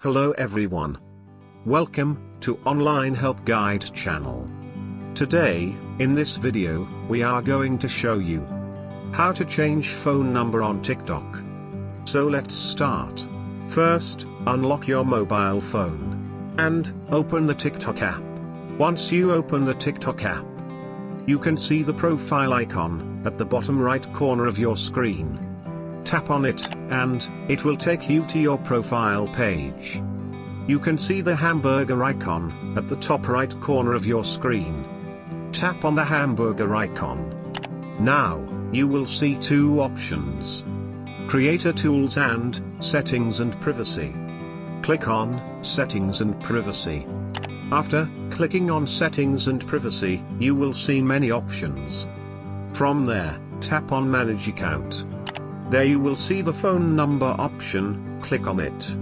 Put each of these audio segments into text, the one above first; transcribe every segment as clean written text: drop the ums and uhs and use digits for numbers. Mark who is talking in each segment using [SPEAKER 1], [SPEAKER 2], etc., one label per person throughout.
[SPEAKER 1] Hello everyone. Welcome to Online Help Guide channel. Today, in this video, we are going to show you how to change phone number on TikTok. So let's start. First, unlock your mobile phone and open the TikTok app. Once you open the TikTok app, you can see the profile icon at the bottom right corner of your screen. Tap on it, and it will take you to your profile page. You can see the hamburger icon at the top right corner of your screen. Tap on the hamburger icon. Now, you will see two options: Creator Tools and Settings and Privacy. Click on Settings and Privacy. After clicking on Settings and Privacy, you will see many options. From there, tap on Manage Account. There you will see the phone number option, click on it.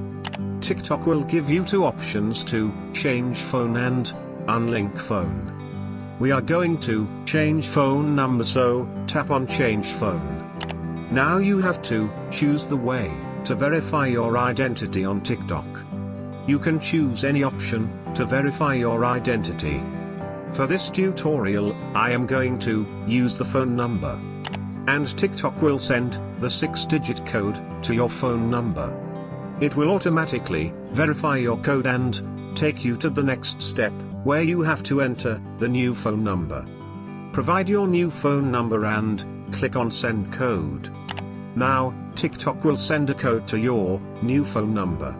[SPEAKER 1] TikTok will give you two options to change phone and unlink phone. We are going to change phone number, so tap on Change Phone. Now you have to choose the way to verify your identity on TikTok. You can choose any option to verify your identity. For this tutorial, I am going to use the phone number. And TikTok will send the 6-digit code to your phone number. It will automatically verify your code and take you to the next step, where you have to enter the new phone number. Provide your new phone number and click on Send Code. Now, TikTok will send a code to your new phone number.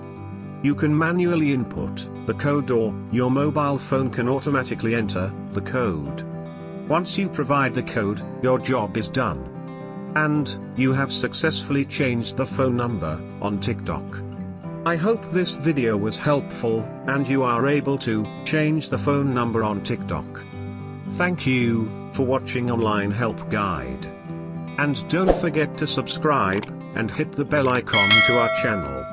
[SPEAKER 1] You can manually input the code, or your mobile phone can automatically enter the code. Once you provide the code, your job is done. And you have successfully changed the phone number on TikTok. I hope this video was helpful, and you are able to change the phone number on TikTok. Thank you for watching Online Help Guide. And don't forget to subscribe and hit the bell icon to our channel.